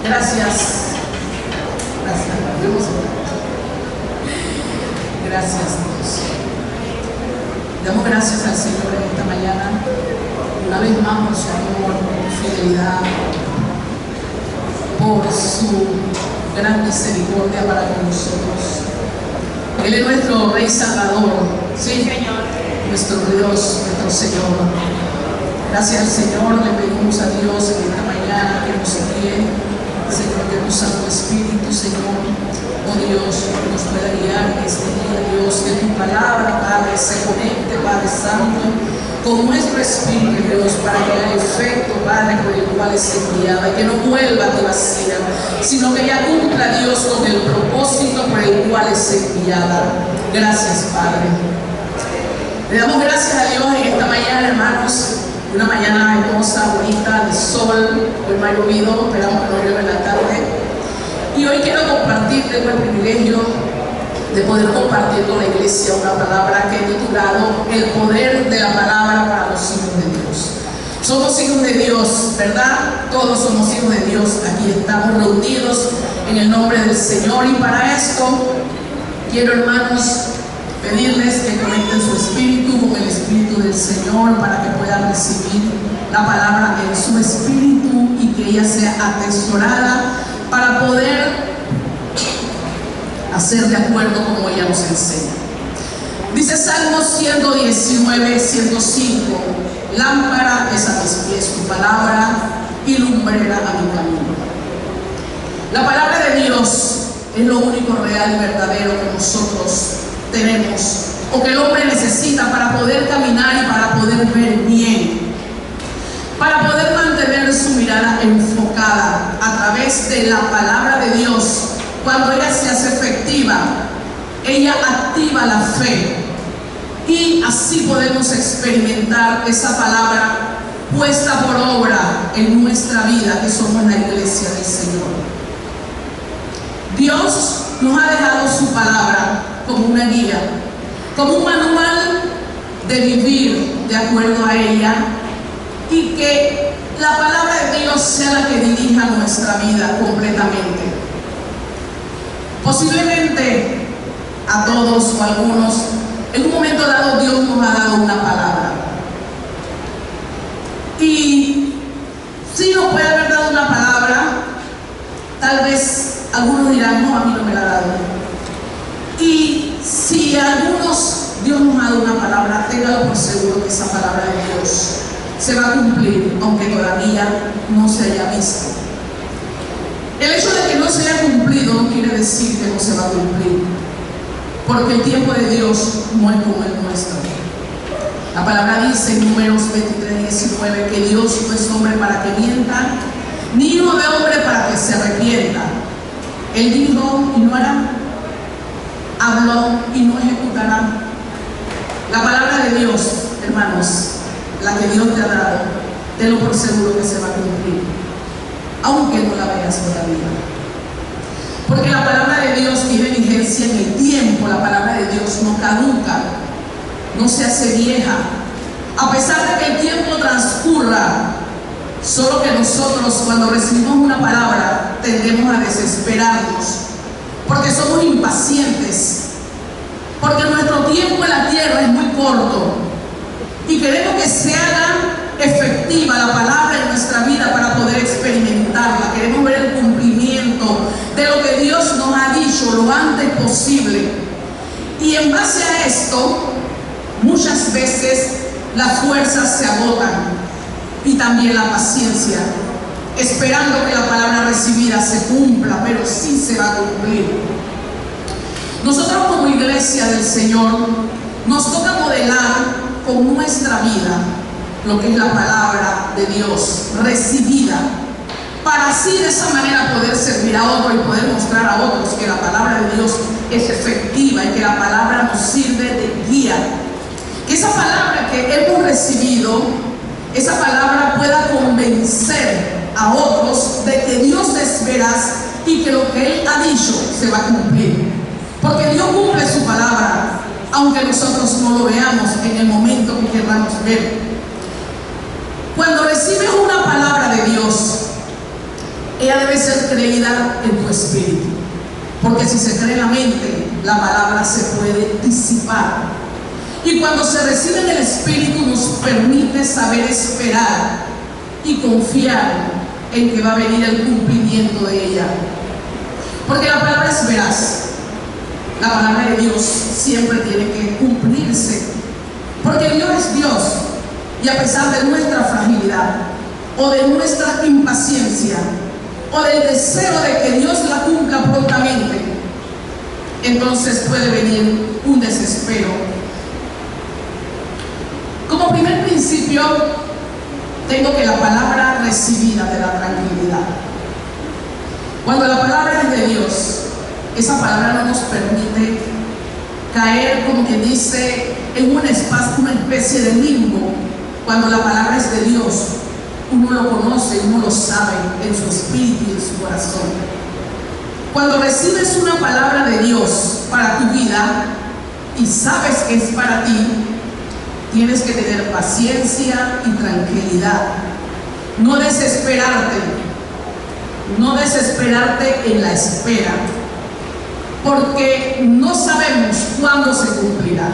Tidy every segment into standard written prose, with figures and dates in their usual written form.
Gracias. Gracias, Dios. Damos gracias al Señor en esta mañana, una vez más por su amor, por su fidelidad, por su gran misericordia para con nosotros. Él es nuestro Rey Salvador, sí, nuestro Dios, nuestro Señor. Gracias al Señor, le pedimos a Dios en esta mañana que nos guíe, Señor, que nos Santo Espíritu, Señor, oh Dios, nos pueda guiar en este día, Dios, que tu palabra, Padre, se conecte, Padre Santo, con nuestro espíritu, Dios, para que haya efecto, Padre, por el cual es enviada, y que no vuelva a ti vacía, sino que ella cumpla, Dios, con el propósito por el cual es enviada. Gracias, Padre. Le damos gracias a Dios en esta mañana, hermanos. Una mañana hermosa, bonita, de sol. Hoy me ha llovido, esperamos que no llueva en la tarde. Y hoy quiero compartir, tengo el privilegio de poder compartir con la iglesia una palabra que he titulado El poder de la palabra para los hijos de Dios. Somos hijos de Dios, ¿verdad? Todos somos hijos de Dios. Aquí estamos reunidos en el nombre del Señor. Y para esto quiero, hermanos, pedirles que conecten su espíritu con el espíritu del Señor para que puedan recibir la palabra en su espíritu y que ella sea atesorada para poder hacer de acuerdo como ella nos enseña. Dice Salmos 119, 105: lámpara es a mis pies tu palabra y lumbrera a mi camino. La palabra de Dios es lo único real y verdadero que nosotros tenemos o que el hombre necesita para poder caminar y para poder ver bien, para poder mantener su mirada enfocada a través de la palabra de Dios. Cuando ella se hace efectiva, ella activa la fe y así podemos experimentar esa palabra puesta por obra en nuestra vida, que somos la iglesia del Señor. Dios nos ha dejado su palabra como una guía, como un manual de vivir de acuerdo a ella, y que la palabra de Dios sea la que dirija nuestra vida completamente. Posiblemente a todos o a algunos, en un momento dado Dios nos ha dado una palabra, y si nos puede haber dado una palabra, tal vez algunos dirán: no, a mí no me la ha dado. Y si a algunos Dios nos ha dado una palabra, téngalo por seguro que esa palabra de Dios se va a cumplir, aunque todavía no se haya visto. El hecho de que no se haya cumplido no quiere decir que no se va a cumplir, porque el tiempo de Dios no es como el nuestro. La palabra dice en Números 23, 19 que Dios no es hombre para que mienta, ni hijo de hombre para que se arrepienta. Él dijo y no hará, habló y no ejecutará. La palabra de Dios, hermanos, la que Dios te ha dado, tenlo por seguro que se va a cumplir, aunque no la veas todavía. Porque la palabra de Dios tiene vigencia en el tiempo. La palabra de Dios no caduca, no se hace vieja, a pesar de que el tiempo transcurra. Solo que nosotros, cuando recibimos una palabra, tendemos a desesperarnos, porque somos impacientes, porque nuestro tiempo en la tierra es muy corto y queremos que se haga efectiva la palabra en nuestra vida para poder experimentarla. Queremos ver el cumplimiento de lo que Dios nos ha dicho lo antes posible, y en base a esto muchas veces las fuerzas se agotan y también la paciencia, esperando que la palabra recibida se cumpla, pero sí se va a cumplir. Nosotros como iglesia del Señor nos toca modelar con nuestra vida lo que es la palabra de Dios recibida, para así de esa manera poder servir a otros y poder mostrar a otros que la palabra de Dios es efectiva y que la palabra nos sirve de guía. Que esa palabra que hemos recibido, esa palabra pueda convencer a otros de que Dios es veraz y que lo que Él ha dicho se va a cumplir. Porque Dios cumple su palabra, aunque nosotros no lo veamos en el momento que queramos ver. Cuando recibes una palabra de Dios, ella debe ser creída en tu espíritu. Porque si se cree en la mente, la palabra se puede disipar. Y cuando se recibe en el espíritu, nos permite saber esperar y confiar en que va a venir el cumplimiento de ella. Porque la palabra es veraz. La palabra de Dios siempre tiene que cumplirse. Porque Dios es Dios. Y a pesar de nuestra fragilidad, o de nuestra impaciencia, o del deseo de que Dios la cumpla prontamente, entonces puede venir un desespero. Como primer principio, tengo que la palabra recibida de la tranquilidad. Cuando la palabra es de Dios, esa palabra no nos permite caer, como quien dice, en un espacio, una especie de limbo. Cuando la palabra es de Dios, uno lo conoce, uno lo sabe en su espíritu y en su corazón. Cuando recibes una palabra de Dios para tu vida y sabes que es para ti, tienes que tener paciencia y tranquilidad. No desesperarte en la espera, porque no sabemos cuándo se cumplirá.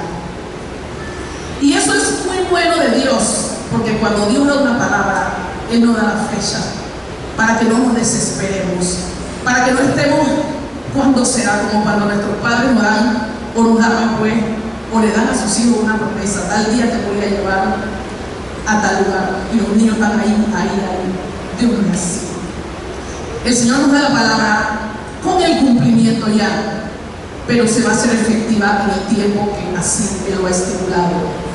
Y eso es muy bueno de Dios, porque cuando Dios da una palabra, Él nos da la fecha, para que no nos desesperemos, para que no estemos cuándo será, como cuando nuestros padres nos dan o nos daban pues, o le dan a sus hijos una promesa: tal día te voy a llevar a tal lugar, y los niños están ahí. Dios no es así. El Señor nos da la palabra con el cumplimiento ya, pero se va a hacer efectiva en el tiempo que así Él lo ha estipulado.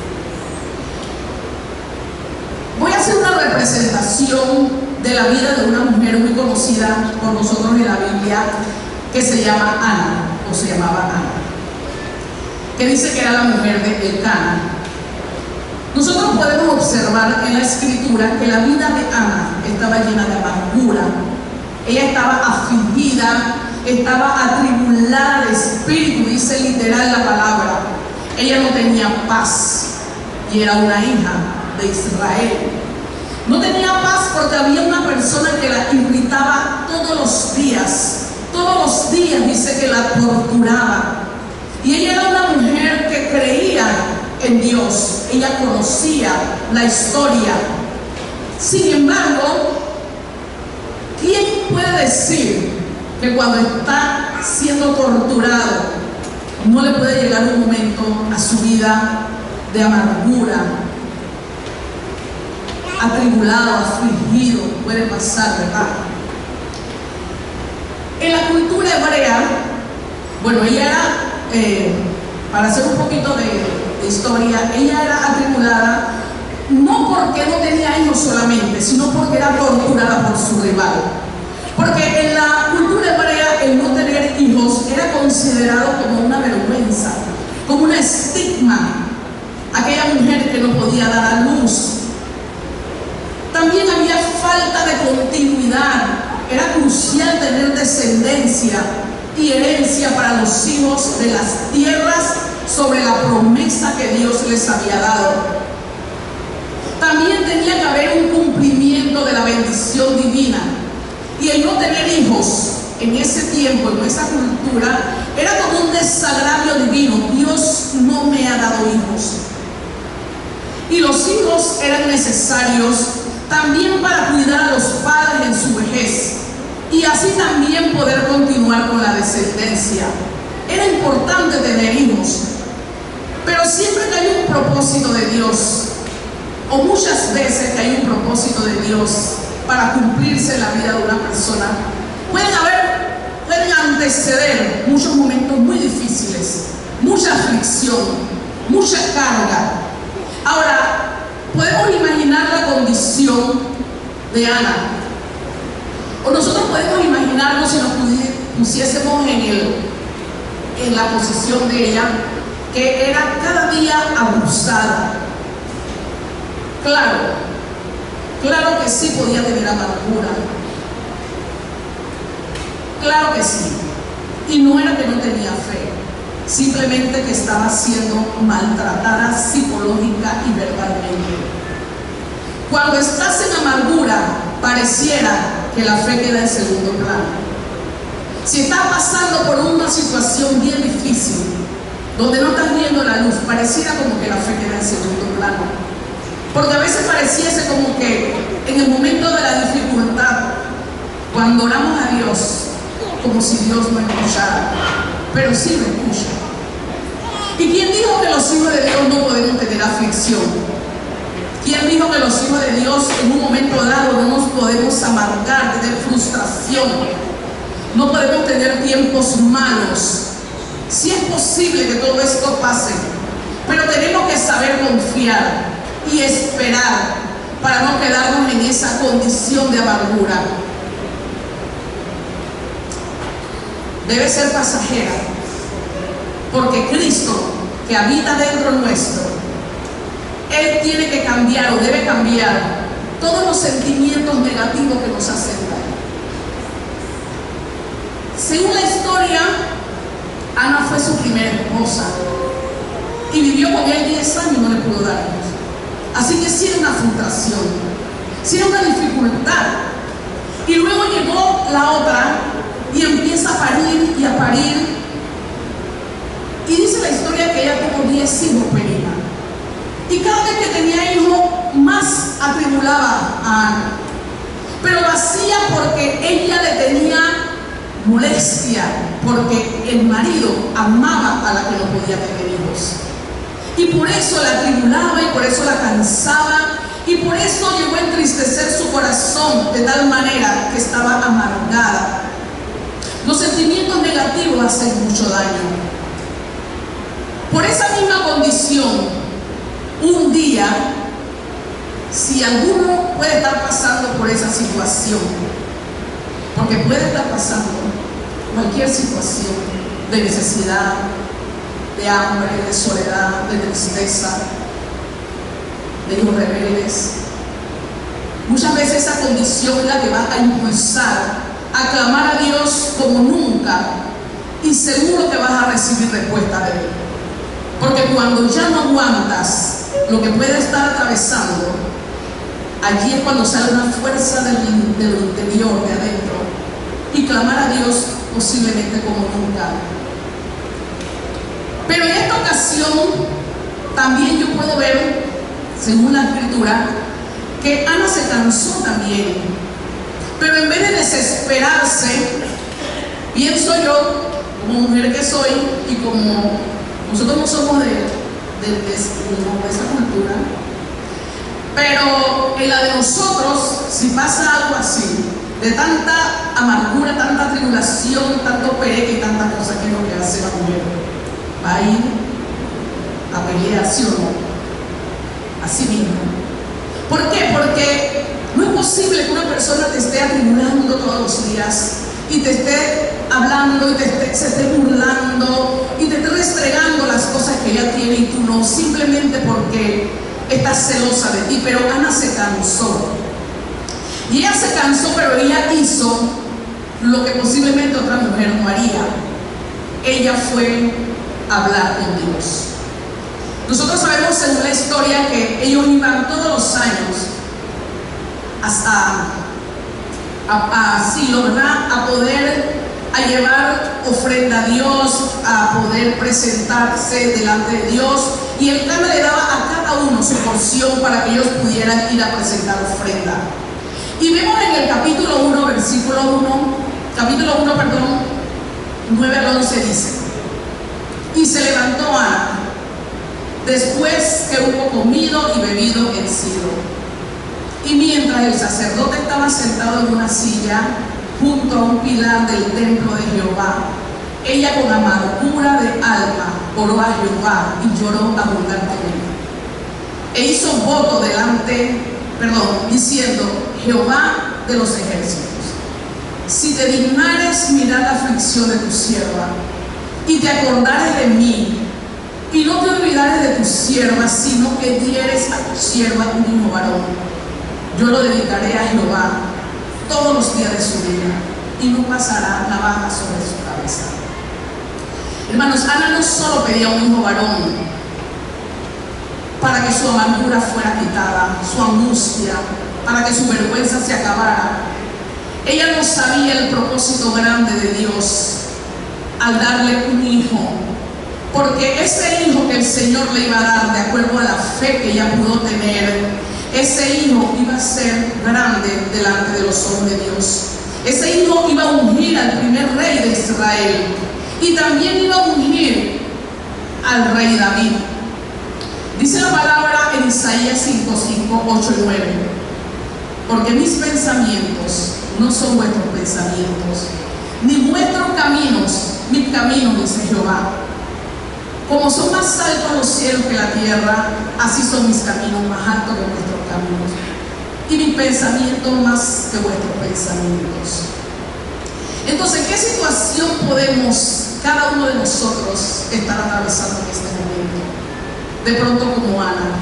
Voy a hacer una representación de la vida de una mujer muy conocida por nosotros en la Biblia, que se llama Ana, o se llamaba Ana, que dice que era la mujer de Elcana. Nosotros podemos observar en la escritura que la vida de Ana estaba llena de amargura. Ella estaba afligida, estaba atribulada de espíritu, dice literal la palabra. Ella no tenía paz y era una hija de Israel. No tenía paz porque había una persona que la irritaba todos los días. Todos los días dice que la torturaba. Y ella era una mujer que creía en Dios. Ella conocía la historia. Sin embargo, ¿quién puede decir que cuando está siendo torturado no le puede llegar un momento a su vida de amargura? Atribulado, afligido, puede pasar, ¿verdad? En la cultura hebrea, bueno, ella era, para hacer un poquito de historia, ella era atribulada no porque no tenía hijos solamente, sino porque era torturada por su rival. Porque en la cultura hebrea el no tener hijos era considerado como una vergüenza, como un estigma. Aquella mujer que no podía dar a luz. También había falta de continuidad. Era crucial tener descendencia y herencia para los hijos de las tierras sobre la promesa que Dios les había dado. También tenía que haber un cumplimiento de la bendición divina. Y el no tener hijos en ese tiempo, en esa cultura, era como un desagravio divino. Dios no me ha dado hijos. Y los hijos eran necesarios también para cuidar a los padres en su vejez y así también poder continuar con la descendencia. Era importante tener hijos, pero siempre que hay un propósito de Dios, o muchas veces que hay un propósito de Dios para cumplirse en la vida de una persona, pueden anteceder muchos momentos muy difíciles, mucha aflicción, mucha carga. Ahora, podemos imaginar la condición de Ana, o nosotros podemos imaginarnos si nos pusiésemos en la posición de ella, que era cada día abusada. Claro que sí podía tener amargura, claro que sí, y no era que no tenía fe, simplemente que estaba siendo maltratada psicológica y verbalmente. Cuando estás en amargura, pareciera que la fe queda en segundo plano. Si estás pasando por una situación bien difícil, donde no estás viendo la luz, pareciera como que la fe queda en segundo plano. Porque a veces pareciese como que en el momento de la dificultad, cuando oramos a Dios, como si Dios no escuchara, pero sí lo escucha. ¿Y quién dijo que los hijos de Dios no podemos tener aflicción? ¿Quién dijo que los hijos de Dios en un momento dado no nos podemos amargar, tener frustración? No podemos tener tiempos malos. Sí es posible que todo esto pase, pero tenemos que saber confiar y esperar para no quedarnos en esa condición de amargura. Debe ser pasajera, porque Cristo, que habita dentro nuestro, Él tiene que cambiar o debe cambiar todos los sentimientos negativos que nos hacen daño. Según la historia, Ana fue su primera esposa y vivió con él 10 años y no le pudo dar hijos. Así que sí era una frustración, sí era una dificultad. Y luego llegó la otra y empieza a parir y a parir. Y dice la historia que ella tuvo 10 hijos, Penina. Y cada vez que tenía hijos, más atribulaba a Ana. Pero lo hacía porque ella le tenía molestia, porque el marido amaba a la que no podía tener hijos. Y por eso la atribulaba y por eso la cansaba. Y por eso llegó a entristecer su corazón de tal manera que estaba amargada. Los sentimientos negativos hacen mucho daño. Por esa misma condición, un día, si alguno puede estar pasando por esa situación, porque puede estar pasando cualquier situación de necesidad, de hambre, de soledad, de tristeza, de hijos rebeldes, muchas veces esa condición es la que va a impulsar a clamar a Dios como nunca, y seguro que vas a recibir respuesta de Él. Porque cuando ya no aguantas lo que puede estar atravesando, allí es cuando sale una fuerza del interior, de adentro, y clamar a Dios posiblemente como nunca. Pero en esta ocasión también yo puedo ver, según la escritura, que Ana se cansó también. Pero en vez de desesperarse, pienso yo, como mujer que soy, y como nosotros no somos de esa cultura, pero en la de nosotros, si pasa algo así, de tanta amargura, tanta tribulación, tanto pereque y tantas cosas, que es lo que hace la mujer, va a ir a pelear, ¿sí o no? Así mismo. ¿Por qué? Porque no es posible que una persona te esté atribulando todos los días y te esté hablando y se esté burlando y te esté restregando las cosas que ella tiene y tú no, simplemente porque estás celosa de ti. Pero Ana se cansó. Y ella se cansó, pero ella hizo lo que posiblemente otra mujer no haría. Ella fue a hablar con Dios. Nosotros sabemos según la historia que ellos iban todos los años hasta a Silo, ¿verdad? A llevar ofrenda a Dios, a poder presentarse delante de Dios, y el Cana le daba a cada uno su porción para que ellos pudieran ir a presentar ofrenda. Y vemos en el capítulo 1, versículo 1, capítulo 1, perdón, 9 al 11 dice: y se levantó Ana después que hubo comido y bebido en Silo. Y mientras el sacerdote estaba sentado en una silla junto a un pilar del templo de Jehová, ella con amargura de alma oró a Jehová y lloró abundantemente. E hizo voto diciendo: Jehová de los ejércitos, si te dignares mirar la aflicción de tu sierva y te acordares de mí, y no te olvidares de tu sierva, sino que dieres a tu sierva un hijo varón, yo lo dedicaré a Jehová todos los días de su vida, y no pasará navaja sobre su cabeza. Hermanos, Ana no solo pedía un hijo varón para que su amargura fuera quitada, su angustia, para que su vergüenza se acabara. Ella no sabía el propósito grande de Dios al darle un hijo, porque ese hijo que el Señor le iba a dar, de acuerdo a la fe que ella pudo tener, ese hijo iba a ser grande delante de los ojos de Dios. Ese hijo iba a ungir al primer rey de Israel y también iba a ungir al rey David. Dice la palabra en Isaías 5, 8 y 9: porque mis pensamientos no son vuestros pensamientos, ni vuestros caminos mis caminos, dice Jehová. Como son más altos los cielos que la tierra, así son mis caminos más altos que vuestros caminos, y mis pensamientos más que vuestros pensamientos. Entonces, ¿qué situación podemos cada uno de nosotros estar atravesando en este momento? De pronto, como Ana.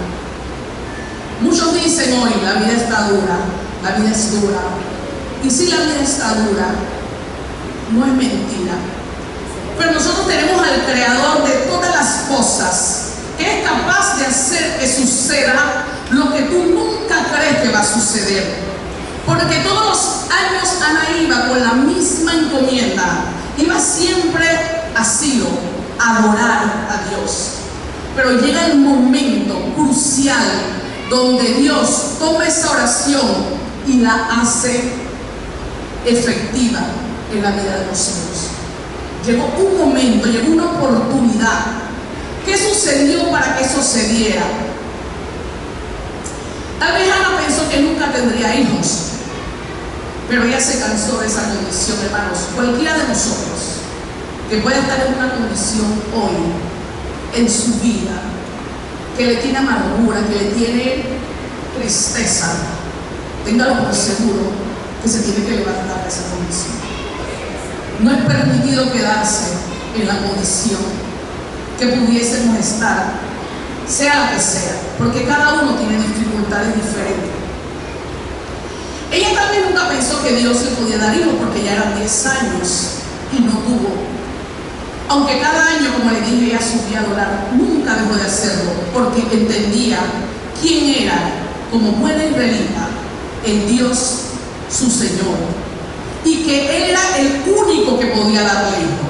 Muchos dicen hoy: la vida está dura, la vida es dura. Y si la vida está dura, no es mentira. Pero nosotros tenemos al Creador de todas las cosas, que es capaz de hacer que suceda lo que tú nunca crees que va a suceder. Porque todos los años Ana iba con la misma encomienda, iba siempre a Silo a adorar a Dios. Pero llega el momento crucial donde Dios toma esa oración y la hace efectiva en la vida de nosotros. Llegó un momento, llegó una oportunidad. ¿Qué sucedió para que eso se diera? Tal vez Ana pensó que nunca tendría hijos, pero ella se cansó de esa condición, hermanos. Cualquiera de nosotros que pueda estar en una condición hoy en su vida, que le tiene amargura, que le tiene tristeza, téngalo por seguro que se tiene que levantar de esa condición. No es permitido quedarse en la condición que pudiésemos estar, sea la que sea, porque cada uno tiene dificultades diferentes. Ella también nunca pensó que Dios le podía dar hijos, porque ya eran 10 años y no tuvo. Aunque cada año, como le dije, ella subía a adorar, nunca dejó de hacerlo, porque entendía quién era, como buena israelita, el Dios, su Señor, y que Él era el único que podía darle hijo.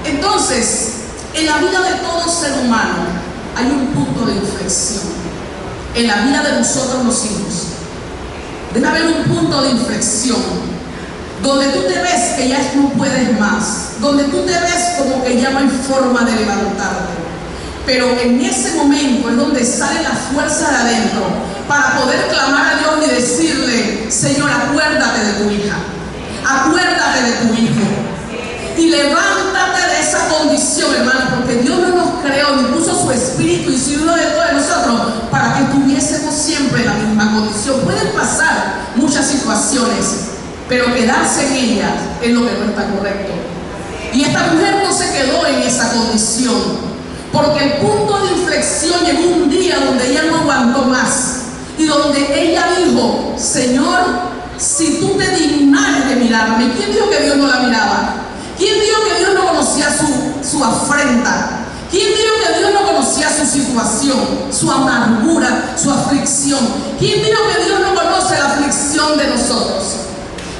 Entonces, en la vida de todo ser humano hay un punto de inflexión. En la vida de nosotros los hijos debe haber un punto de inflexión donde tú te ves que ya no puedes más, donde tú te ves como que ya no hay forma de levantarte. Pero en ese momento es donde sale la fuerza de adentro para poder clamar a Dios y decirle: Señor, acuérdate de tu hija, acuérdate de tu hijo, y levántate de esa condición, hermano, porque Dios no nos creó ni puso su espíritu y su uno dentro de nosotros para que estuviésemos siempre en la misma condición. Pueden pasar muchas situaciones, pero quedarse en ellas es lo que no está correcto. Y esta mujer no se quedó en esa condición, porque el punto de inflexión llegó un día donde ella no aguantó más y donde ella dijo: Señor, si tú te dignares de mirarme. ¿Quién dijo que Dios no la miraba? ¿Quién dijo que Dios no conocía su afrenta? ¿Quién dijo que Dios no conocía su situación, su amargura, su aflicción? ¿Quién dijo que Dios no conoce la aflicción de nosotros?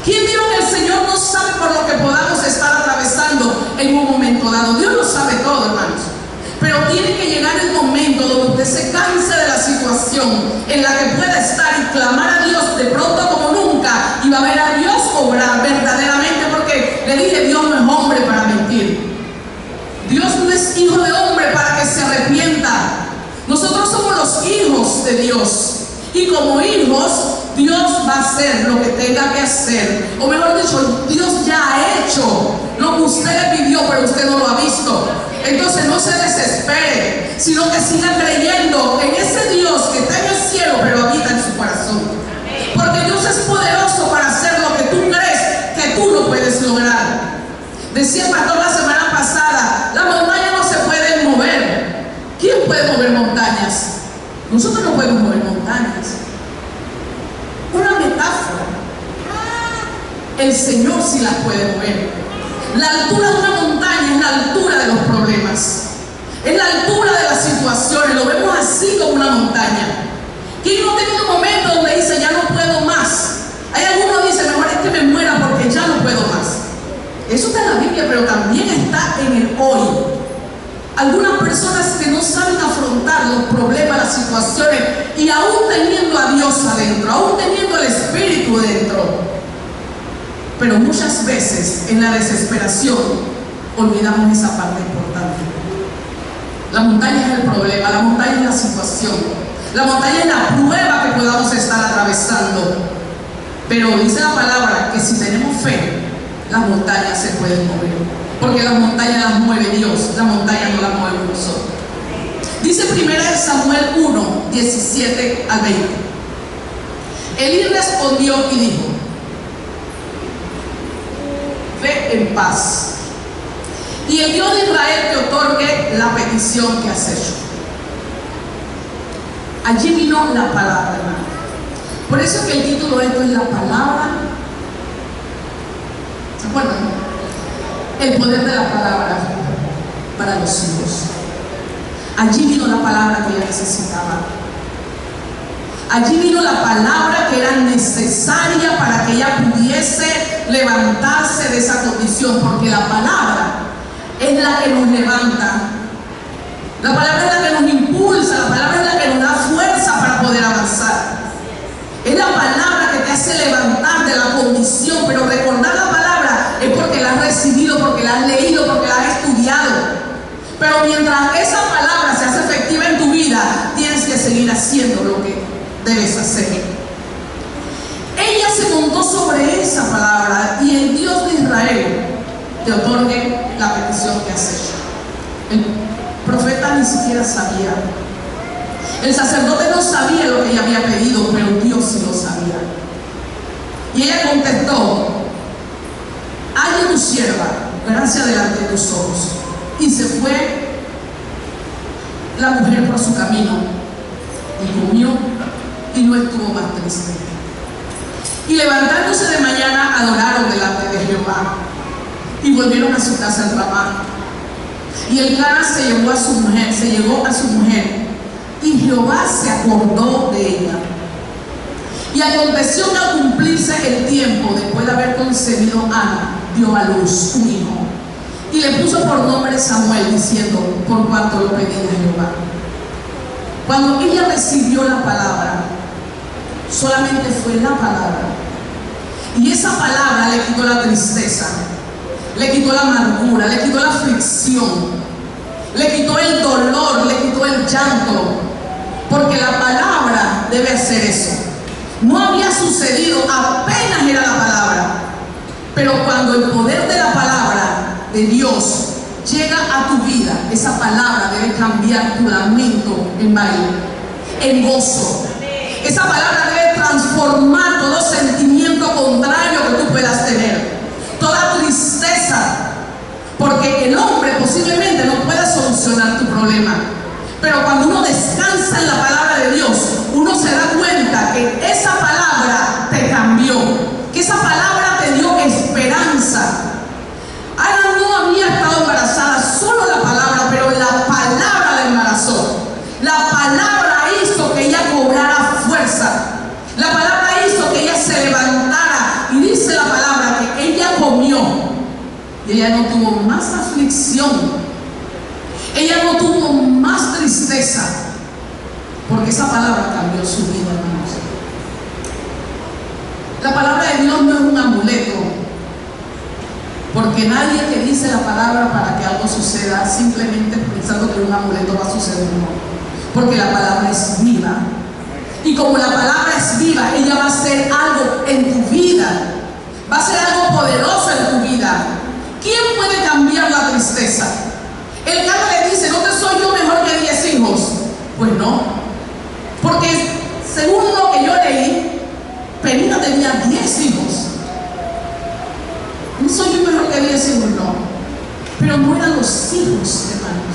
¿Quién dijo que el Señor no sabe por lo que podamos estar atravesando en un momento dado? Dios lo sabe todo, hermanos. Pero tiene que llegar el momento donde usted se canse de la situación en la que pueda estar y clamar a Dios de pronto como nunca, y va a ver a Dios obrar verdaderamente, porque le dije: Dios no es hombre para mentir. Dios no es hijo de hombre para que se arrepienta. Nosotros somos los hijos de Dios, y como hijos Dios va a hacer lo que tenga que hacer, o mejor dicho, Dios ya ha hecho lo que usted le pidió, pero usted no lo ha visto. Entonces no se desespere, sino que siga creyendo en ese Dios que está en el cielo pero habita en su corazón, porque Dios es poderoso para hacer lo que tú crees que tú no puedes lograr. Decía el pastor la semana pasada: las montañas no se pueden mover. ¿Quién puede mover montañas? Nosotros no podemos mover montañas. Una metáfora. El Señor sí las puede mover. La altura de una montaña es la altura de los problemas, es la altura de las situaciones. Lo vemos así como una montaña. ¿Quién no ha tenido un momento donde dice: ya no puedo más? Eso está en la Biblia, pero también está en el hoy. Algunas personas que no saben afrontar los problemas, las situaciones, y aún teniendo a Dios adentro, aún teniendo el Espíritu dentro, pero muchas veces en la desesperación olvidamos esa parte importante. La montaña es el problema, la montaña es la situación, la montaña es la prueba que podamos estar atravesando. Pero dice la palabra que si tenemos fe, las montañas se pueden mover, porque las montañas las mueve Dios, las montañas no las movemos nosotros. Dice 1 Samuel 1, 17 al 20. Elí respondió y dijo: ve en paz, y el Dios de Israel te otorgue la petición que has hecho. Allí vino la palabra, hermano. Por eso que el título de esto es la palabra. ¿Se acuerdan? El poder de la palabra para los hijos. Allí vino la palabra que ella necesitaba. Allí vino la palabra que era necesaria para que ella pudiese levantarse de esa condición, porque la palabra es la que nos levanta. La palabra es la que nos impulsa, la palabra es la que nos da fuerza para poder avanzar. Es la palabra que te hace levantar de la condición, pero recordar la palabra es porque la has recibido, porque la has leído, porque la has estudiado. Pero mientras esa palabra se hace efectiva en tu vida, tienes que seguir haciendo lo que debes hacer. Ella se montó sobre esa palabra, y el Dios de Israel te otorgue la petición que has hecho. El profeta ni siquiera sabía. El sacerdote no sabía lo que ella había pedido, pero Dios sí lo sabía. Y ella contestó: haya tu sierva gracia delante de tus ojos. Y se fue la mujer por su camino, y comió, y no estuvo más triste. Y levantándose de mañana, adoraron delante de Jehová, y volvieron a su casa en Ramá. Y Elcana se llevó a su mujer, y Jehová se acordó de ella. Y aconteció que al cumplirse el tiempo, después de haber concebido Ana, dio a luz un hijo, y le puso por nombre Samuel, diciendo: por cuanto lo pedí de Jehová. Cuando ella recibió la palabra, solamente fue la palabra, y esa palabra le quitó la tristeza, le quitó la amargura, le quitó la aflicción, le quitó el dolor, le quitó el llanto, porque la palabra debe hacer eso. No había sucedido, apenas era la palabra, pero cuando el poder de la palabra de Dios llega a tu vida, esa palabra debe cambiar tu lamento en baile, en gozo. Esa palabra debe transformar todo sentimiento contrario que tú puedas tener, toda tristeza, porque el hombre posiblemente no pueda solucionar tu problema, pero cuando uno descansa en la palabra de Dios, uno se da cuenta que esa palabra te cambió, que esa palabra te dio esperanza. Ana no había estado embarazada, solo la palabra, pero la palabra la embarazó. La palabra hizo que ella cobrara fuerza. La palabra hizo que ella se levantara. Y dice la palabra que ella comió, y ella no tuvo más aflicción, ella no tuvo más tristeza, porque esa palabra cambió su vida, hermanos. La palabra de Dios no es un amuleto, porque nadie que dice la palabra para que algo suceda simplemente pensando que un amuleto va a suceder, no. Porque la palabra es viva, y como la palabra es viva, ella va a hacer algo en tu vida, va a ser algo poderoso en tu vida. ¿Quién puede cambiar la tristeza? Elcana le dice: ¿no te soy yo mejor que 10 hijos? Pues no, porque según lo que yo leí, Penina tenía 10 hijos. No soy yo mejor que 10 hijos, no. Pero no eran los hijos, hermanos.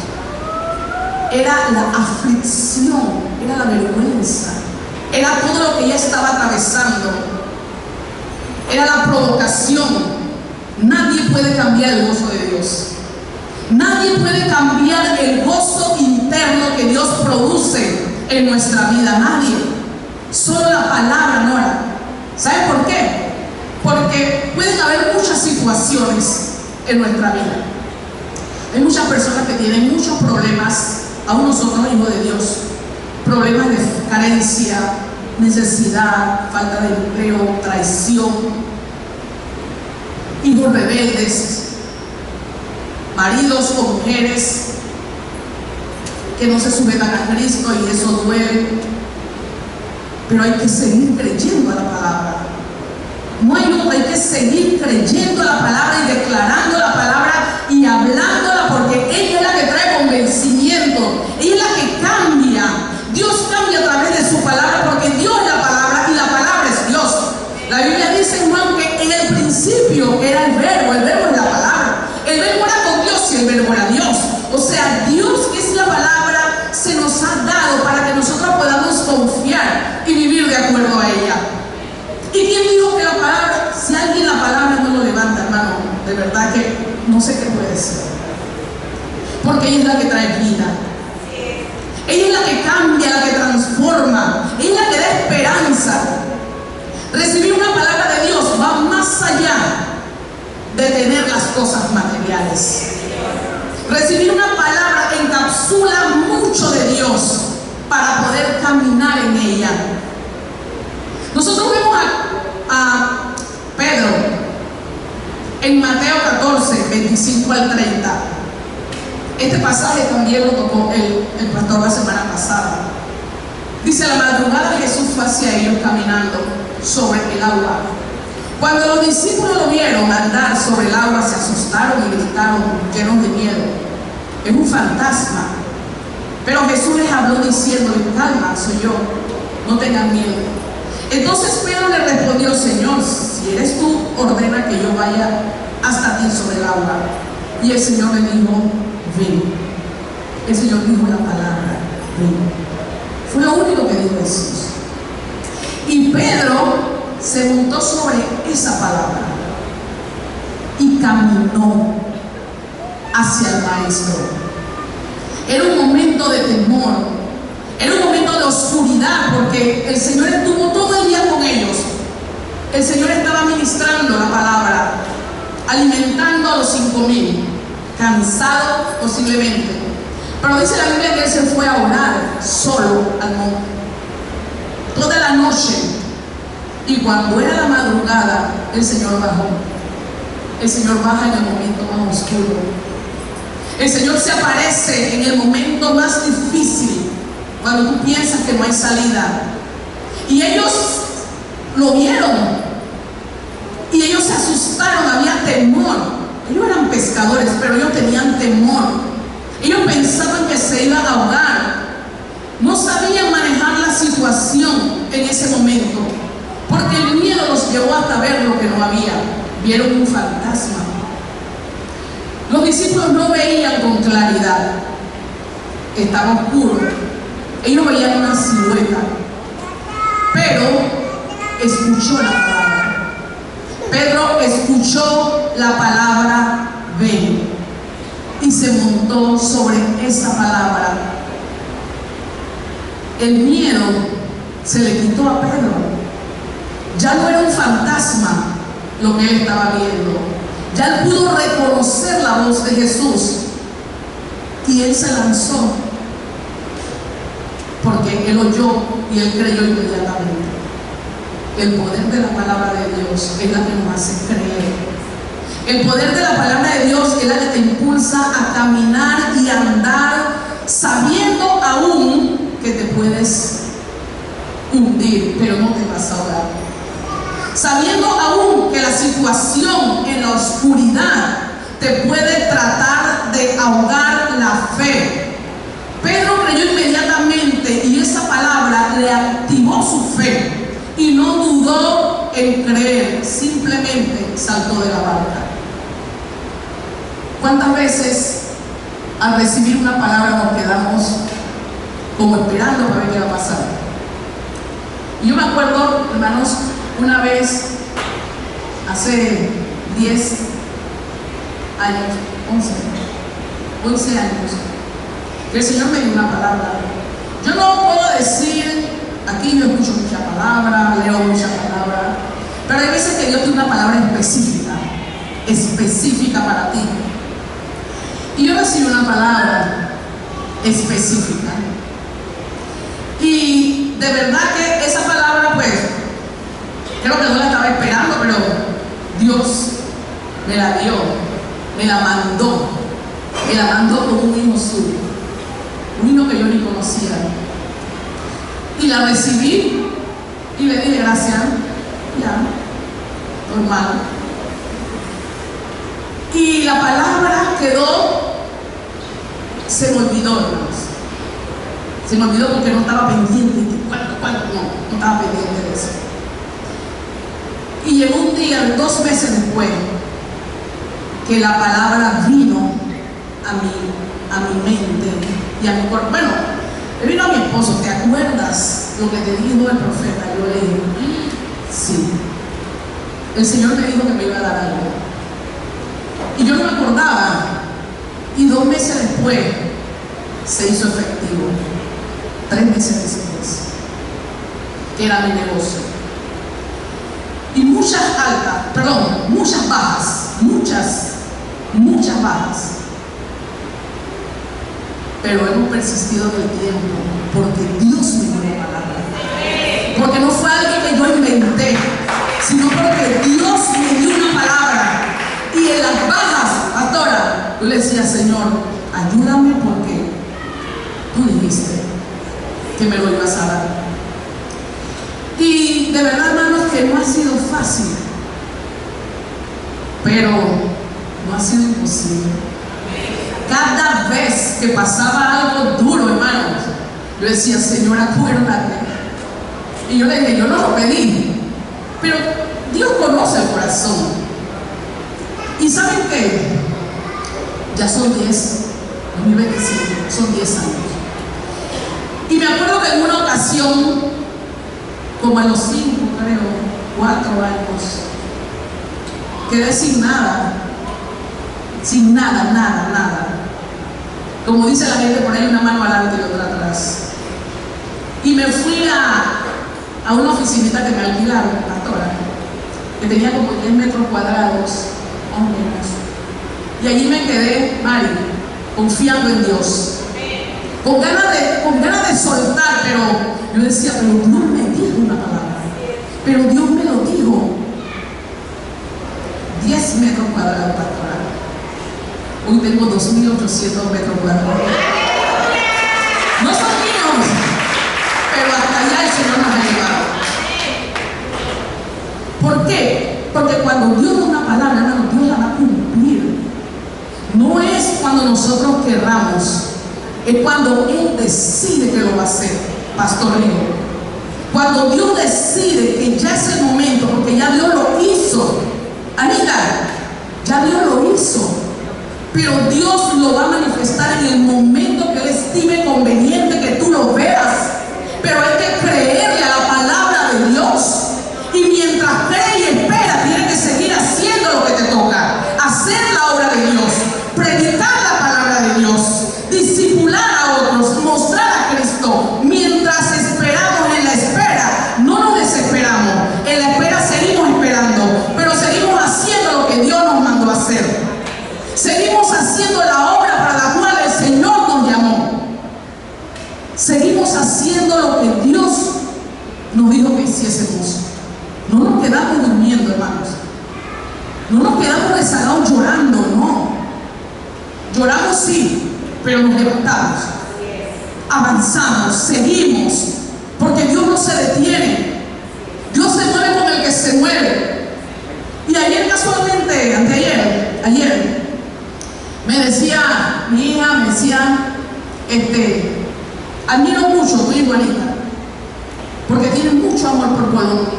Era la aflicción, era la vergüenza, era todo lo que ella estaba atravesando, era la provocación. Nadie puede cambiar el gozo de Dios. Nadie puede cambiar el gozo interno que Dios produce en nuestra vida. Nadie. Solo la palabra, Nora. ¿Sabe por qué? Porque pueden haber muchas situaciones en nuestra vida. Hay muchas personas que tienen muchos problemas, aún nosotros, hijos de Dios, problemas de carencia, necesidad, falta de empleo, traición, hijos rebeldes, maridos o mujeres que no se sujetan a Cristo, y eso duele. Pero hay que seguir creyendo a la palabra. No hay otra, hay que seguir creyendo a la palabra y declarando la palabra y hablándola, porque ella es la que trae convencimiento, ella es la que cambia. Dios cambia a través de su palabra, porque Dios es la palabra y la palabra es Dios. La Biblia dice en Juan que en el principio era el verbo es la palabra. El verbo era con Dios y el verbo era Dios. O sea, Dios, que es la palabra, se nos ha dado para que nosotros podamos confiar y vivir de acuerdo a ella. ¿Y quién dijo que la palabra, si alguien la palabra no lo levanta, hermano, de verdad que no sé qué puede ser? Porque ella es la que trae vida. Ella es la que cambia, la que transforma. Ella es la que da esperanza. Recibir una palabra de Dios va más allá de tener las cosas materiales. Recibir una palabra encapsula mucho de Dios para poder caminar en ella. Nosotros vemos a Pedro en Mateo 14, 25 al 30. Este pasaje también lo tocó el pastor la semana pasada. Dice: a la madrugada Jesús fue hacia ellos caminando sobre el agua. Cuando los discípulos lo vieron andar sobre el agua, se asustaron y gritaron llenos de miedo: es un fantasma. Pero Jesús les habló diciéndoles: calma, soy yo, no tengan miedo. Entonces Pedro le respondió: Señor, si eres tú, ordena que yo vaya hasta ti sobre el agua. Y el Señor le dijo: ven. El Señor dijo la palabra: ven. Fue lo único que dijo Jesús. Y Pedro se montó sobre esa palabra y caminó hacia el Maestro. Era un momento de temor, era un momento de oscuridad, porque el Señor estuvo todo el día con ellos. El Señor estaba ministrando la palabra, alimentando a los 5,000, cansado posiblemente. Pero dice la Biblia que Él se fue a orar solo al monte toda la noche. Y cuando era la madrugada, el Señor bajó. El Señor baja en el momento más oscuro. El Señor se aparece en el momento más difícil, cuando tú piensas que no hay salida. Y ellos lo vieron. Y ellos se asustaron, había temor. Ellos eran pescadores, pero ellos tenían temor. Ellos pensaban que se iba a ahogar. No sabían manejar la situación en ese momento, porque el miedo los llevó hasta ver lo que no había. Vieron un fantasma. Los discípulos no veían con claridad, estaba oscuro. Ellos veían una silueta, pero escuchó la palabra. Pedro escuchó la palabra: ven, y se montó sobre esa palabra. El miedo se le quitó a Pedro. Ya no era un fantasma lo que él estaba viendo. Ya él pudo reconocer la voz de Jesús y él se lanzó, porque él oyó y él creyó inmediatamente. El poder de la palabra de Dios es la que nos hace creer. El poder de la palabra de Dios es la que te impulsa a caminar y a andar, sabiendo aún que te puedes hundir, pero no te vas a ahogar. Sabiendo aún que la situación en la oscuridad te puede tratar de ahogar la fe. Pedro creyó inmediatamente y esa palabra le activó su fe y no dudó en creer, simplemente saltó de la barca. ¿Cuántas veces al recibir una palabra nos quedamos como esperando para ver qué va a pasar? Y yo me acuerdo, hermanos, una vez, hace 10 años, 11 años, que el Señor me dio una palabra. Yo no puedo decir, aquí yo escucho mucha palabra, leo mucha palabra, pero hay veces que Dios tiene una palabra específica específica para ti. Y yo recibí una palabra específica. Y de verdad que esa palabra, pues, creo que no la estaba esperando, pero Dios me la dio, me la mandó con un hijo suyo, un hijo que yo ni conocía. Y la recibí y le dije gracias, ya, normal. Y la palabra quedó, se me olvidó, hermanos. Se me olvidó porque no estaba pendiente. No estaba pendiente de eso. Y llegó un día, 2 meses después, que la palabra vino a mi mente y a mi cuerpo. Bueno, le vino a mi esposo. ¿Te acuerdas lo que te dijo el profeta? Yo le dije, sí. El Señor me dijo que me iba a dar algo. Y yo no me acordaba. Y 2 meses después se hizo efectivo. 3 meses después, que era mi negocio. Y muchas bajas, muchas bajas. Pero hemos persistido en el tiempo porque Dios me dio la palabra. Porque no fue algo que yo inventé, sino porque Dios me dio una palabra. Y en las bajas, pastora, yo le decía, Señor, ayúdame porque tú dijiste que me lo ibas a dar. Y de verdad, hermanos, que no ha sido fácil, pero no ha sido imposible. Cada vez que pasaba algo duro, hermanos, yo decía, Señor, acuérdate. Y yo le dije, yo no lo pedí, pero Dios conoce el corazón. ¿Y saben qué? Ya son 2025, son 10 años. Y me acuerdo que en una ocasión, como a los 5, creo, 4 años, quedé sin nada. Como dice la gente por ahí, una mano adelante y otra atrás. Y me fui a una oficinita que me alquilaron, pastora, que tenía como 10 metros cuadrados, o menos. Y allí me quedé, Mari, confiando en Dios. Con ganas de soltar, pero yo decía, pero Dios me dijo una palabra. Pero Dios me lo dijo. 10 metros cuadrados, pastora. Hoy tengo 2.800 metros cuadrados. No son míos, pero hasta allá el Señor nos ha llevado. ¿Por qué? Porque cuando Dios da una palabra, hermano, Dios la va a cumplir. No es cuando nosotros querramos, es cuando Él decide que lo va a hacer, Pastor Rigo. Cuando Dios decide que ya es el momento, porque ya Dios lo hizo. Anita, ya Dios lo hizo. Pero Dios lo va a manifestar en el momento que Él estime conveniente que tú lo veas. Pero hay que creerle a la palabra de Dios. Y mientras cree y espera, tiene que seguir haciendo lo que te toca. Hacer la obra de Dios, predicar la palabra de Dios, discipular a otros, mostrar a Cristo. Mientras esperamos en la espera, no nos desesperamos. En la espera seguimos esperando, pero seguimos haciendo lo que Dios nos mandó a hacer. Seguimos haciendo la obra para la cual el Señor nos llamó. Seguimos haciendo lo que Dios nos dijo que hiciésemos. No nos quedamos durmiendo, hermanos. No nos quedamos rezagados llorando, no. Lloramos sí, pero nos levantamos. Avanzamos, seguimos. Porque Dios no se detiene. Dios se mueve con el que se mueve. Y ayer casualmente, ayer, me decía, mi hija me decía, admiro mucho a tu igualita, porque tiene mucho amor por Colombia.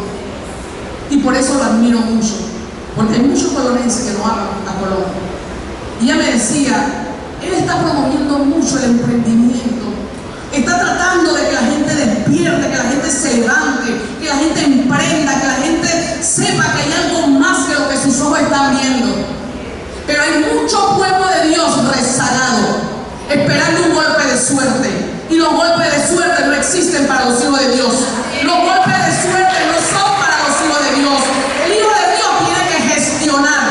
Y por eso lo admiro mucho, porque hay muchos colonenses que no aman a Colombia. Y ella me decía, él está promoviendo mucho el emprendimiento, está tratando de que la gente despierte, que la gente se levante, que la gente emprenda, que la gente sepa que hay algo más que lo que sus ojos están viendo. Pero hay mucho pueblo de Dios rezagado, esperando un golpe de suerte. Y los golpes de suerte no existen para los hijos de Dios. Los golpes de suerte no son para los hijos de Dios. El hijo de Dios tiene que gestionar.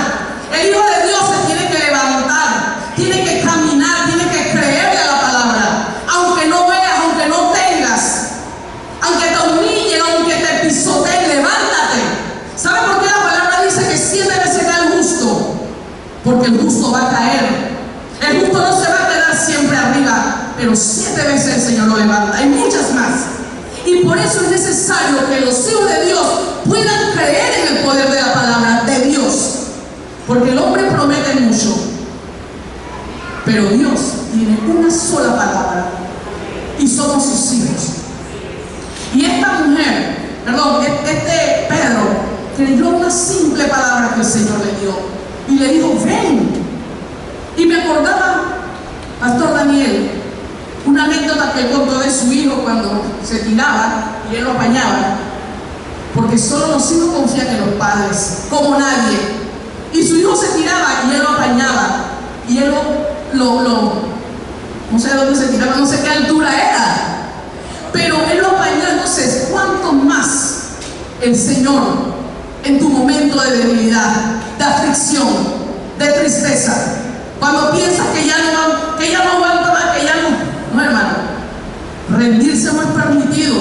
El hijo pero 7 veces el Señor lo levanta. Hay muchas más. Y por eso es necesario que los hijos de Dios puedan creer en el poder de la palabra de Dios. Porque el hombre promete mucho, pero Dios tiene una sola palabra y somos sus hijos. Y esta mujer, este Pedro, creyó una simple palabra que el Señor le dio y le dijo: ven. Y me acordaba, Pastor Daniel, una anécdota que él contó de su hijo cuando se tiraba y él lo apañaba, porque solo los hijos confían en los padres, como nadie. Y su hijo se tiraba y él lo apañaba, y él no sé dónde se tiraba, no sé qué altura era, pero él lo apañaba. Entonces, ¿cuánto más el Señor en tu momento de debilidad, de aflicción, de tristeza, cuando piensas que ya no aguanta más, que ya no, hermano, rendirse no es permitido.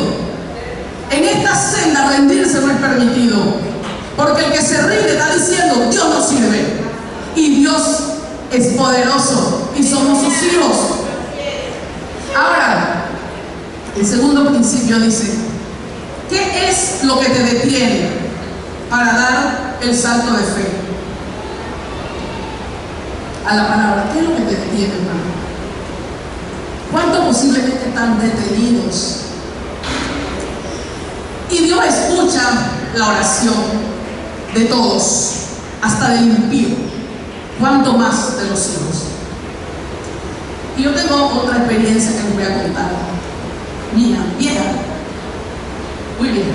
En esta senda rendirse no es permitido, porque el que se rinde está diciendo: Dios no sirve, y Dios es poderoso, y somos sus hijos. Ahora, el segundo principio dice: ¿qué es lo que te detiene para dar el salto de fe a la palabra? ¿Qué es lo que te detiene, hermano? ¿Cuánto posiblemente están detenidos? Y Dios escucha la oración de todos, hasta del impío, cuánto más de los hijos. Y yo tengo otra experiencia que les voy a contar, mía, vieja, muy vieja.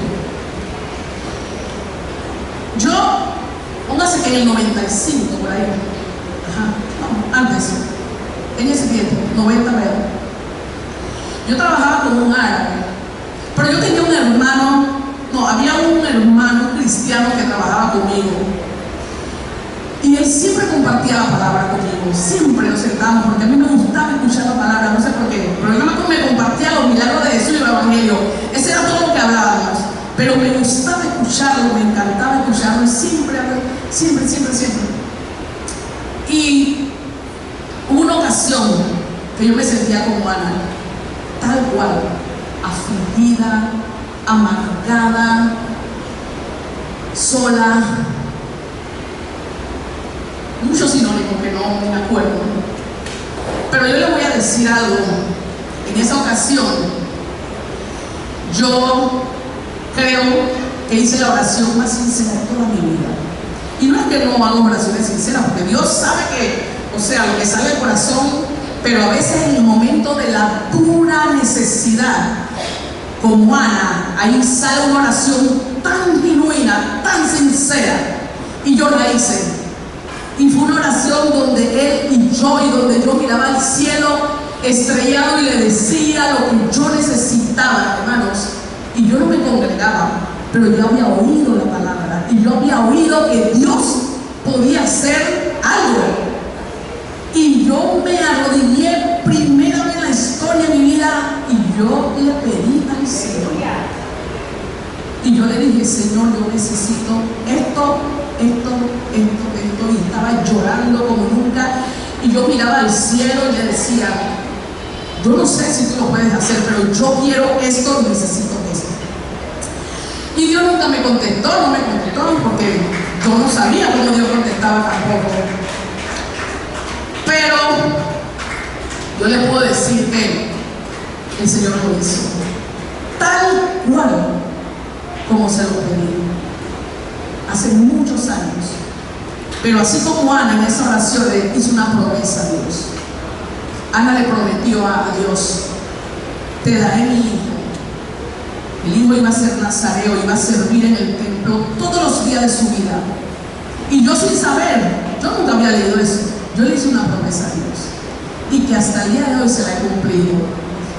Yo, póngase que en el 95, por ahí, no, antes, en ese tiempo, 90, yo trabajaba con un árabe, pero yo tenía un hermano, había un hermano cristiano que trabajaba conmigo, y él siempre compartía la palabra conmigo, siempre nos sentábamos, porque a mí me gustaba escuchar la palabra, no sé por qué, pero él me compartía los milagros de Jesús y el Evangelio. Ese era todo lo que hablábamos, pero me gustaba escucharlo, me encantaba escucharlo, y siempre. Y hubo una ocasión que yo me sentía como Ana, tal cual, afligida, amargada, sola, muchos sinónimos que no me acuerdo. Pero yo le voy a decir algo. En esa ocasión, yo creo que hice la oración más sincera de toda mi vida. Y no es que no hago oraciones sinceras, porque Dios sabe que, lo que sale del corazón, pero a veces en el momento de la pura necesidad, como Ana, ahí sale una oración tan genuina, tan sincera, y yo la hice. Y fue una oración donde él y donde yo miraba al cielo estrellado y le decía lo que yo necesitaba, hermanos. Y yo no me congregaba, pero yo había oído la palabra, y yo había oído que Dios podía hacer algo. Y yo me arrodillé primera vez en la historia de mi vida, y yo le pedí al Señor. Y yo le dije: Señor, yo necesito esto, y estaba llorando como nunca. Y yo miraba al cielo y le decía: yo no sé si tú lo puedes hacer, pero yo quiero esto y necesito esto. Y Dios nunca me contestó, porque yo no sabía cómo Dios contestaba tampoco. Pero yo le puedo decir que el Señor lo hizo, tal cual como se lo pedí, hace muchos años. Pero así como Ana en esa oración le hizo una promesa a Dios. Ana le prometió a Dios: te daré mi hijo. El hijo iba a ser nazareo, iba a servir en el templo todos los días de su vida. Y yo, sin saber, yo nunca había leído eso, yo le hice una promesa a Dios, y que hasta el día de hoy se la he cumplido.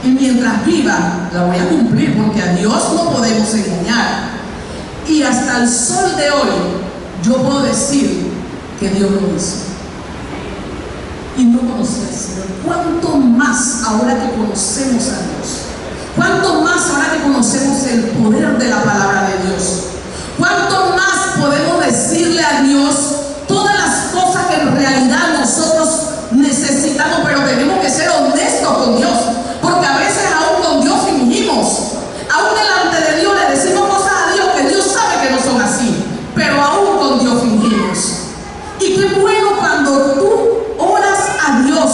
Y mientras viva, la voy a cumplir, porque a Dios no podemos engañar. Y hasta el sol de hoy, yo puedo decir que Dios lo hizo. Y no conocía al Señor. ¿Cuánto más ahora que conocemos a Dios? ¿Cuánto más ahora que conocemos el poder de la palabra de Dios? ¿Cuánto más podemos decirle a Dios todas las cosas que en realidad nosotros necesitamos? Pero tenemos que ser honestos con Dios. Qué bueno cuando tú oras a Dios,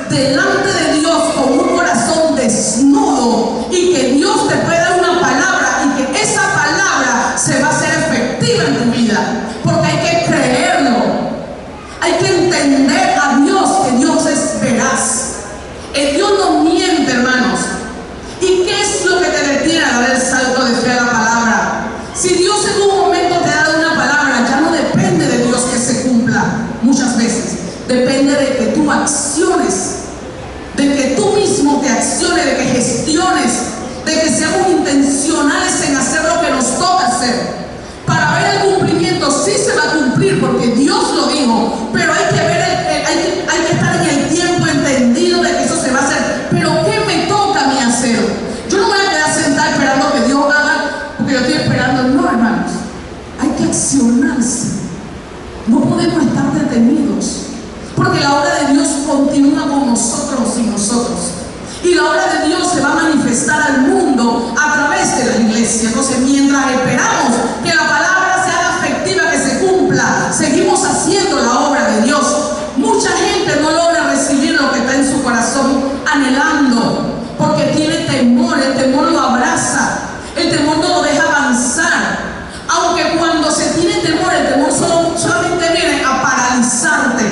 delante de Dios, con un corazón desnudo, y que Dios te puede dar una palabra y que esa palabra se va a hacer efectiva en tu vida. Porque hay que creerlo, hay que entender a Dios, que Dios es veraz. El Dios no miente, hermanos. ¿Y qué es lo que te detiene a dar el salto de fe a la palabra? Si Dios en un momento te da una palabra, ya no depende de Dios que se cumpla. Muchas veces depende de que tú acciones, de que tú mismo te acciones, de que gestiones, de que seamos intencionales en hacer lo que nos toca hacer. Para ver el cumplimiento, sí se va a cumplir porque Dios lo dijo, pero hay que ver, hay que estar en el tiempo entendido de que eso se va a hacer. Pero ¿qué me toca a mí hacer? Yo no me voy a quedar sentada esperando que Dios haga porque yo estoy esperando. No, hermanos, hay que accionarse. No podemos estar detenidos, porque la obra de Dios continúa con nosotros y nosotros. Y la obra de Dios se va a manifestar al mundo a través de la iglesia. Entonces, mientras esperamos que la palabra sea afectiva, que se cumpla, seguimos haciendo la obra de Dios. Mucha gente no logra recibir lo que está en su corazón anhelando, porque tiene temor. El temor lo abraza, el temor no lo deja avanzar. Aunque cuando se tiene temor, el temor solamente viene a paralizarte.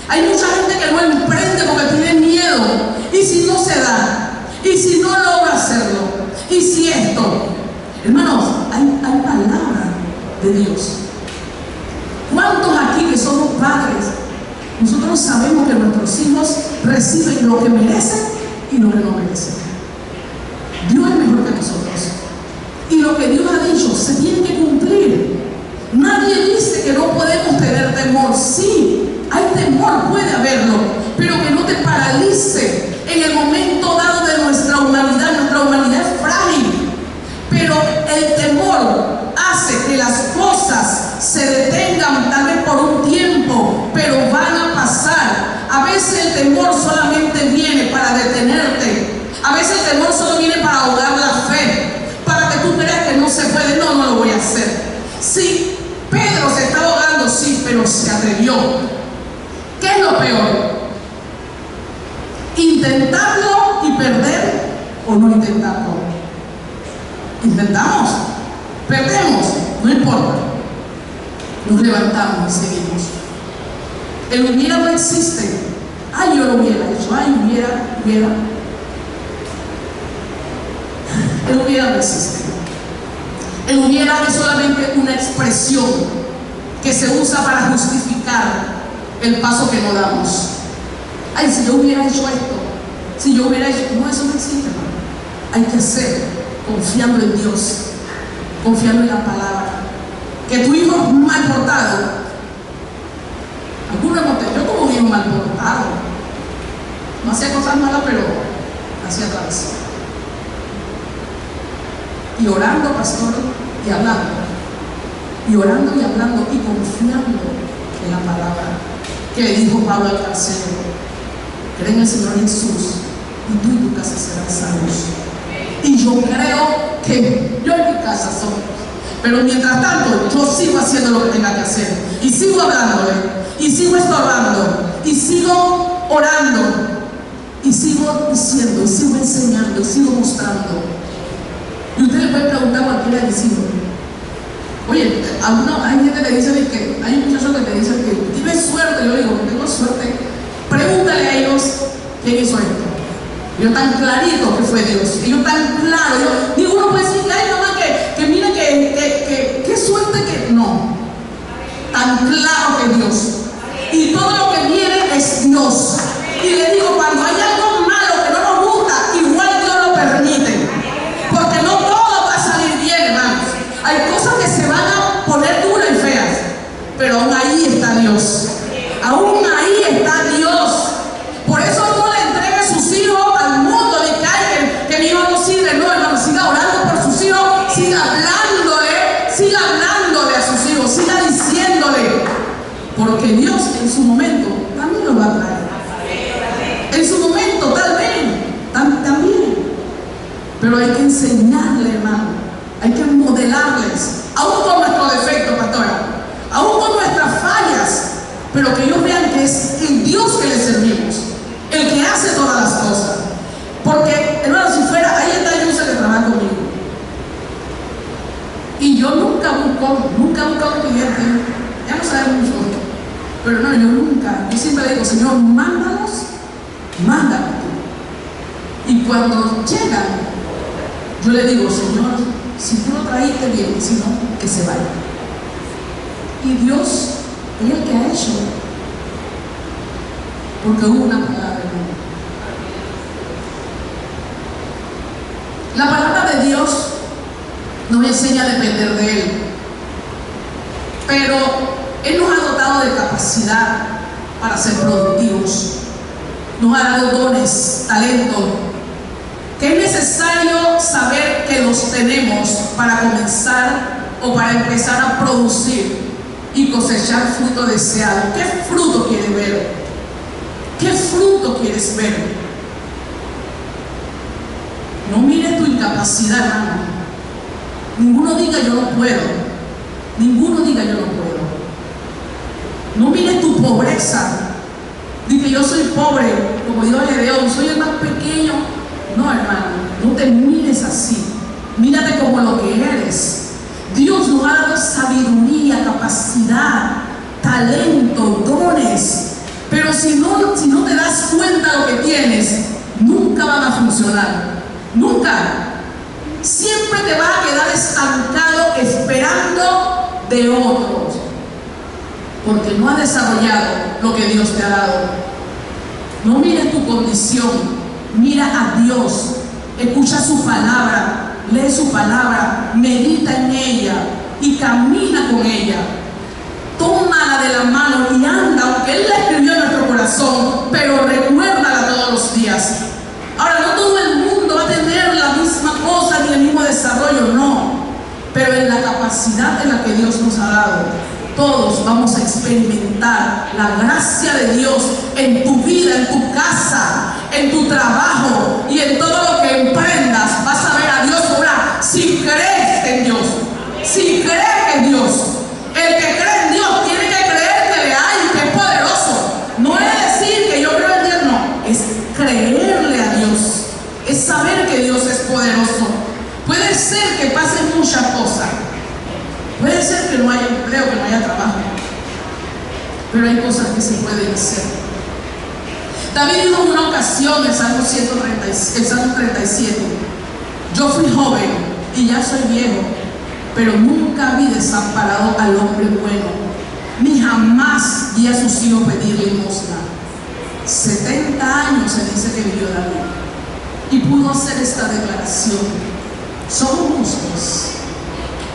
Hay mucha gente que no emprende porque tiene miedo. ¿Y si no se da? ¿Y si no logra hacerlo? ¿Y si esto? Hermanos, hay palabra de Dios. ¿Cuántos aquí que somos padres, nosotros sabemos que nuestros hijos reciben lo que merecen y lo que no merecen? Dios es mejor que nosotros. Y lo que Dios ha dicho se tiene que cumplir. Nadie dice que no podemos tener temor. Sí, hay temor, puede haberlo, pero que no te paralice en el momento dado de nuestra humanidad. Nuestra humanidad es frágil, pero el temor hace que las cosas se detengan tal vez por un tiempo, pero van a pasar. A veces el temor solamente viene para detenerte. A veces el temor solo viene para ahogar la fe, para que tú creas que no se puede. No lo voy a hacer. Sí, Pedro se está ahogando, sí, pero se atrevió. ¿Qué es lo peor? ¿Intentarlo y perder o no intentarlo? Intentamos, perdemos, no importa. Nos levantamos y seguimos. El hubiera no existe. Ay, yo lo hubiera hecho. Ay, hubiera. El hubiera no existe. El hubiera es solamente una expresión que se usa para justificar el paso que no damos. Ay, si yo hubiera hecho esto, si yo hubiera hecho... No, eso no existe, hermano. Hay que hacer confiando en Dios, confiando en la palabra. Que tu hijo es mal portado. Yo como un hijo mal portado. No hacía cosas malas, pero hacía travesía. Y orando, pastor, y hablando. Y orando y hablando y confiando en la palabra que le dijo Pablo al carcelero: cree en el Señor Jesús y tú y tu casa serán salvos. Y yo creo que yo en mi casa soy. Pero mientras tanto, yo sigo haciendo lo que tenga que hacer. Y sigo hablándole. Y sigo estorbando. Y sigo orando. Y sigo diciendo. Y sigo enseñando. Y sigo mostrando. Y usted le puede preguntar a cualquiera discípulo: oye, hay gente que dice que hay un muchacho que te dice que tienes suerte. Yo digo: no tengo suerte. Pregúntale a ellos quién hizo esto. Ellos tan clarito que fue Dios. Ellos tan claro. Ninguno puede decir: ay, mamá, que mira que suerte que. No. Tan claro que Dios. Y todo lo que viene es Dios. Y le digo: cuando hay algo malo que no nos gusta, igual Dios lo permite. Porque no todo va a salir bien, hermanos. Hay cosas que se van a poner duras y feas, pero aún ahí está Dios. Aún ahí está Dios. Por eso no le entregue sus hijos al mundo de que mi hijo no sirve. No, hermano, siga orando por sus hijos, siga hablándole a sus hijos, siga diciéndole, porque Dios en su momento también lo va a traer. En su momento también. Pero hay que enseñarle, hermano. Hay que modelarles, aún con nuestros defectos, pastora, aún con nuestras fallas. pero que ellos vean que es el Dios que le servimos, el que hace todas las cosas. Porque, hermano, si fuera, ahí está Yusa que trabaja conmigo. Y yo nunca busco un cliente, ya no sabemos mucho, pero no, yo siempre le digo, Señor, mándalos tú. Y cuando llegan, yo le digo, Señor, si tú lo traíste bien, y si no, que se vaya. Y Dios es el que ha hecho, porque hubo una palabra. La palabra de Dios nos enseña a depender de Él, pero Él nos ha dotado de capacidad para ser productivos, nos ha dado dones, talentos, que es necesario saber que los tenemos para comenzar o para empezar a producir y cosechar fruto deseado. ¿Qué fruto quieres ver? ¿Qué fruto quieres ver? No mires tu incapacidad, hermano. Ninguno diga yo no puedo. Ninguno diga yo no puedo. No mires tu pobreza. Dice yo soy pobre, como dijo Gedeón, soy el más pequeño. No, hermano, no te mires así. Mírate como lo que eres. Dios nos ha dado sabiduría, capacidad, talento, dones. Pero si no te das cuenta de lo que tienes, nunca van a funcionar. Nunca. Siempre te vas a quedar estancado esperando de otros, porque no has desarrollado lo que Dios te ha dado. No mires tu condición, mira a Dios, escucha su palabra, lee su palabra, medita en ella y camina con ella. Tómala de la mano y anda, aunque Él la escribió en nuestro corazón, pero recuérdala todos los días. Ahora, no todo el mundo va a tener la misma cosa ni el mismo desarrollo, no. Pero en la capacidad en la que Dios nos ha dado, todos vamos a experimentar la gracia de Dios en tu vida, en tu casa, en tu trabajo y en todo lo que emprendas. Vas a ver a Dios obrar si crees en Dios, si crees en Dios. El que cree en Dios tiene que creer que le hay, que es poderoso. No es decir que yo creo en Dios, no, es creerle a Dios, es saber que Dios es poderoso. Puede ser que pasen muchas cosas, puede ser que no haya empleo, que no haya trabajo, pero hay cosas que se pueden hacer. David dijo en una ocasión en Salmo 37, yo fui joven y ya soy viejo, pero nunca vi desamparado al hombre bueno, ni jamás vi a sus hijos pedir limosna. 70 años se dice que vivió David y pudo hacer esta declaración. Somos justos,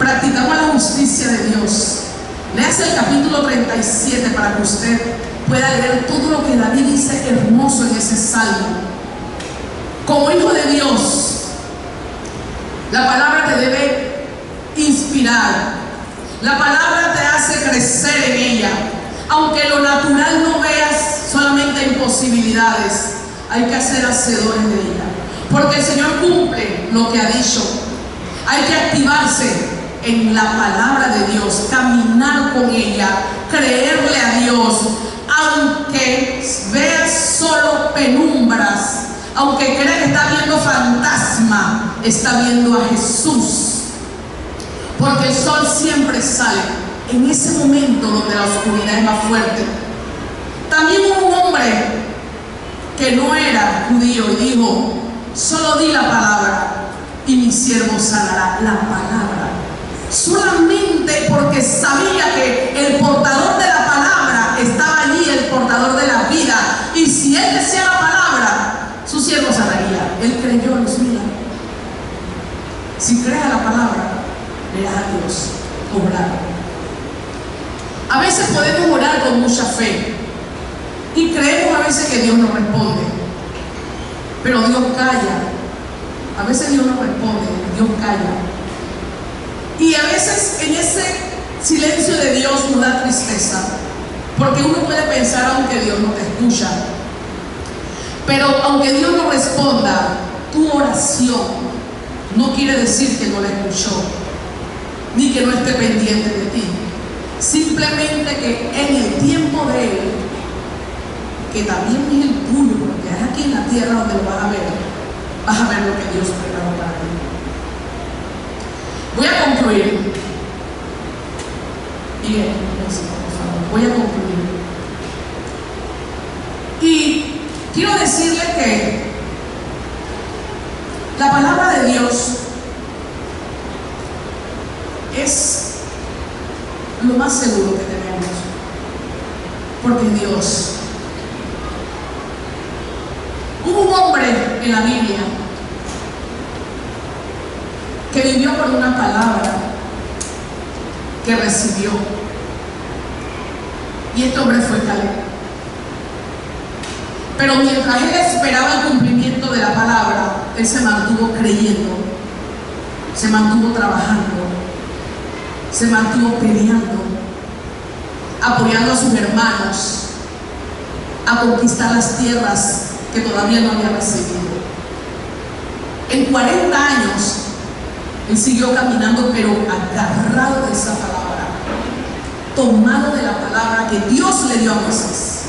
practicamos la justicia de Dios. Leas el capítulo 37 para que usted pueda leer todo lo que David dice hermoso en ese salmo. Como hijo de Dios, la palabra te debe inspirar, la palabra te hace crecer en ella. Aunque lo natural no veas solamente imposibilidades, hay que ser hacedores de ella, porque el Señor cumple lo que ha dicho. Hay que activarse en la palabra de Dios, caminar con ella, creerle a Dios, aunque veas solo penumbras, aunque creas que está viendo fantasma, está viendo a Jesús, porque el sol siempre sale en ese momento donde la oscuridad es más fuerte. También hubo un hombre que no era judío y dijo, solo di la palabra y mi siervo sanará. La palabra, solamente porque sabía que el portador de la palabra estaba allí, el portador de la vida, y si él decía la palabra, su siervo sanaría. Él creyó en los milagros. Si crees a la palabra, verás a Dios obrar. A veces podemos orar con mucha fe y creemos a veces que Dios nos responde, pero Dios calla. A veces Dios no responde, Dios calla. Y a veces en ese silencio de Dios nos da tristeza, porque uno puede pensar aunque Dios no te escucha, pero aunque Dios no responda, tu oración no quiere decir que no la escuchó, ni que no esté pendiente de ti. Simplemente que en el tiempo de Él, que también es el tuyo, porque es aquí en la tierra donde lo vas a ver lo que Dios preparó para ti. Voy a concluir. Bien, por favor, voy a concluir. Y quiero decirle que la palabra de Dios es lo más seguro que tenemos, porque Dios. Hubo un hombre en la Biblia que vivió por una palabra que recibió, y este hombre fue Caleb. Pero mientras él esperaba el cumplimiento de la palabra, él se mantuvo creyendo, se mantuvo trabajando, se mantuvo peleando, apoyando a sus hermanos a conquistar las tierras que todavía no había recibido. En 40 años él siguió caminando, pero agarrado de esa palabra, tomado de la palabra que Dios le dio a Moisés,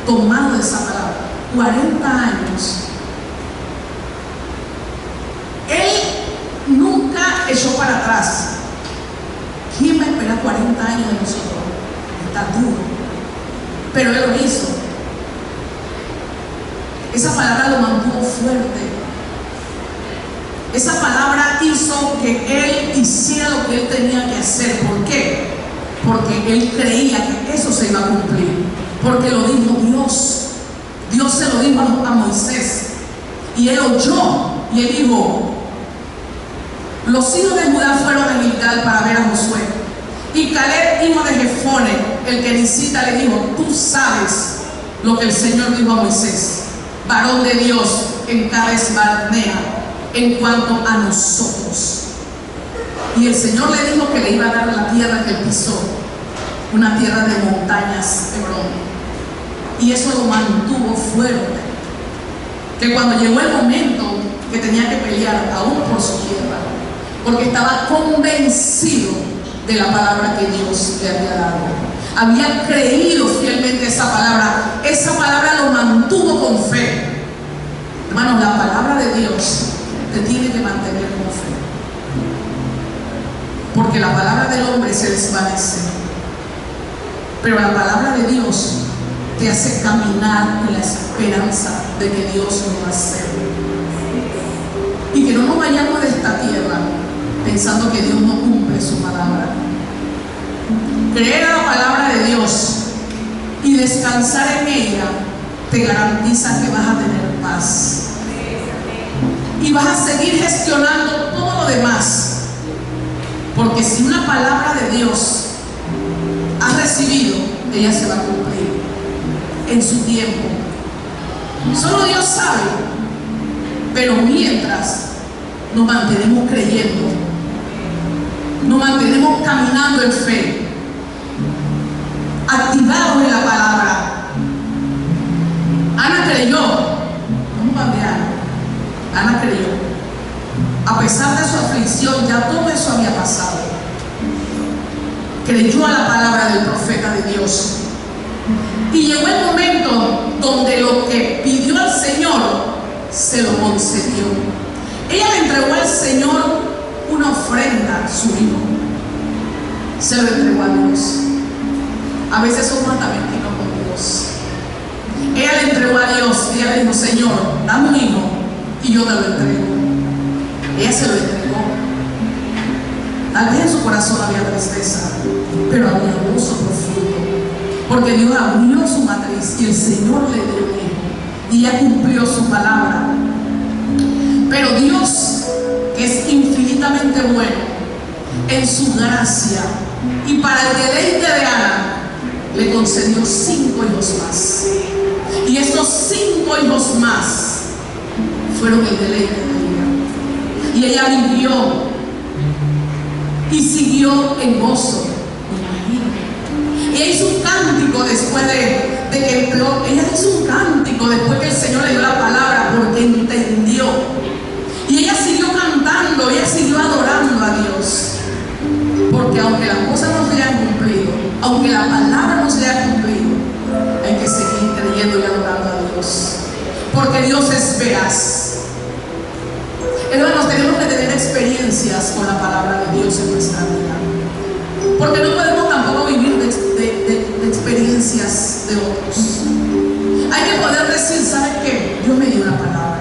tomado de esa palabra. 40 años él nunca echó para atrás. ¿Quién va a esperar 40 años de nosotros? Está duro, pero él lo hizo. Esa palabra lo mantuvo fuerte. Esa palabra hizo que él hiciera lo que él tenía que hacer. ¿Por qué? Porque él creía que eso se iba a cumplir, porque lo dijo Dios. Dios se lo dijo a Moisés, y él oyó, y él dijo: los hijos de Judá fueron a Gilgal para ver a Josué, y Caleb, hijo de Jefone, el kenicita, le dijo: tú sabes lo que el Señor dijo a Moisés, varón de Dios, en Cades Barnea, en cuanto a nosotros. Y el Señor le dijo que le iba a dar la tierra que él pisó, una tierra de montañas, Hebrón. Y eso lo mantuvo fuerte, que cuando llegó el momento que tenía que pelear aún por su tierra, porque estaba convencido de la palabra que Dios le había dado, había creído fielmente esa palabra lo mantuvo con fe. Hermanos, la palabra de Dios te tiene que mantener con fe, porque la palabra del hombre se desvanece, pero la palabra de Dios te hace caminar en la esperanza de que Dios lo va a hacer, y que no nos vayamos de esta tierra pensando que Dios no cumple su palabra. Creer a la palabra de Dios y descansar en ella te garantiza que vas a tener paz, y vas a seguir gestionando todo lo demás, porque si una palabra de Dios has recibido, ella se va a cumplir en su tiempo. Solo Dios sabe, pero mientras nos mantenemos creyendo, nos mantenemos caminando en fe, activados en la palabra. Ana creyó. ¿Cómo cambiar? Ana creyó. A pesar de su aflicción, ya todo eso había pasado. Creyó a la palabra del profeta de Dios. Y llegó el momento donde lo que pidió al Señor se lo concedió. Ella le entregó al Señor una ofrenda, su hijo. Se lo entregó a Dios. A veces somos hasta mentirosos con Dios. Ella le entregó a Dios. Ella le dijo: Señor, dame un hijo y yo te lo entrego. Ella se lo entregó. Tal vez en su corazón había tristeza, pero había gozo profundo, porque Dios abrió su matriz y el Señor le dio un hijo, y ella cumplió su palabra. Pero Dios, que es infinitamente bueno, en su gracia y para el deleite de Ana, le concedió 5 hijos más. Y estos 5 hijos más fueron el deleite de ella. Y ella vivió y siguió en gozo. Ella hizo un cántico después de que entró. Ella hizo un cántico después que el Señor le dio la palabra, porque entendió. Y ella siguió cantando, ella siguió adorando a Dios. Porque aunque las cosas no se hayan cumplido, aunque la palabra no se haya cumplido, hay que seguir creyendo y adorando a Dios, porque Dios es veraz. Hermanos, tenemos que tener experiencias con la palabra de Dios en nuestra vida, porque no podemos tampoco vivir de experiencias de otros. Hay que poder decir, ¿sabe qué? Dios me dio una palabra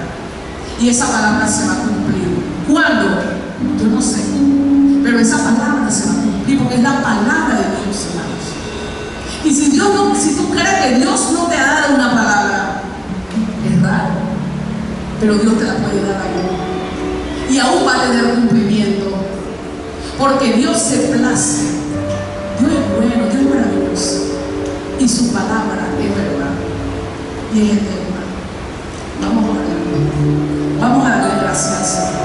y esa palabra se va a cumplir. ¿Cuándo? Yo no sé, pero esa palabra se va a cumplir porque es la palabra de Dios, hermanos. Y si tú crees que Dios no te ha dado una palabra, es raro, pero Dios te la puede dar ahí. Y aún va a tener cumplimiento, porque Dios se place. Dios es bueno, Dios es maravilloso, y su palabra es verdad y es eterna. Vamos a orar. Vamos a darle gracias al Señor.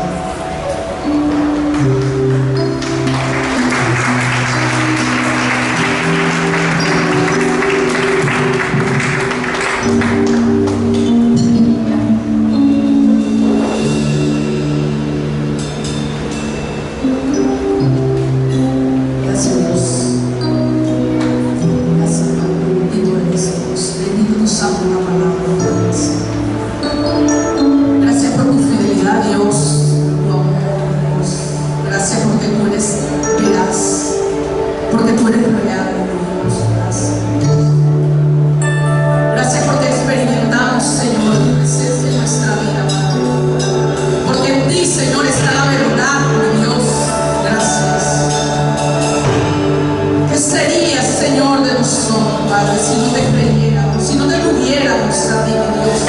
Si no te creyéramos, si no te tuviéramos a ti, Dios.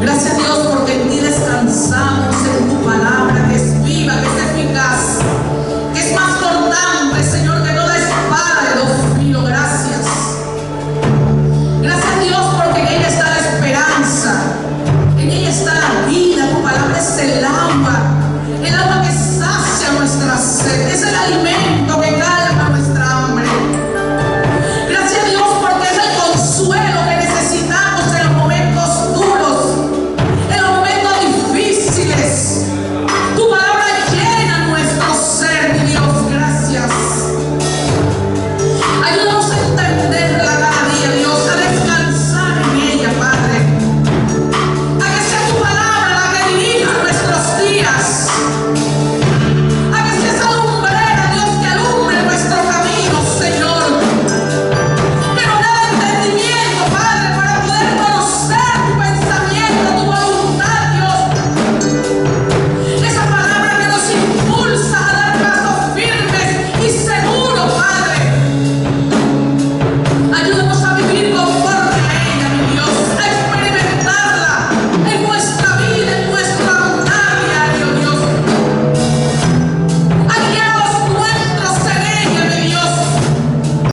Gracias, Dios, porque en ti descansamos, en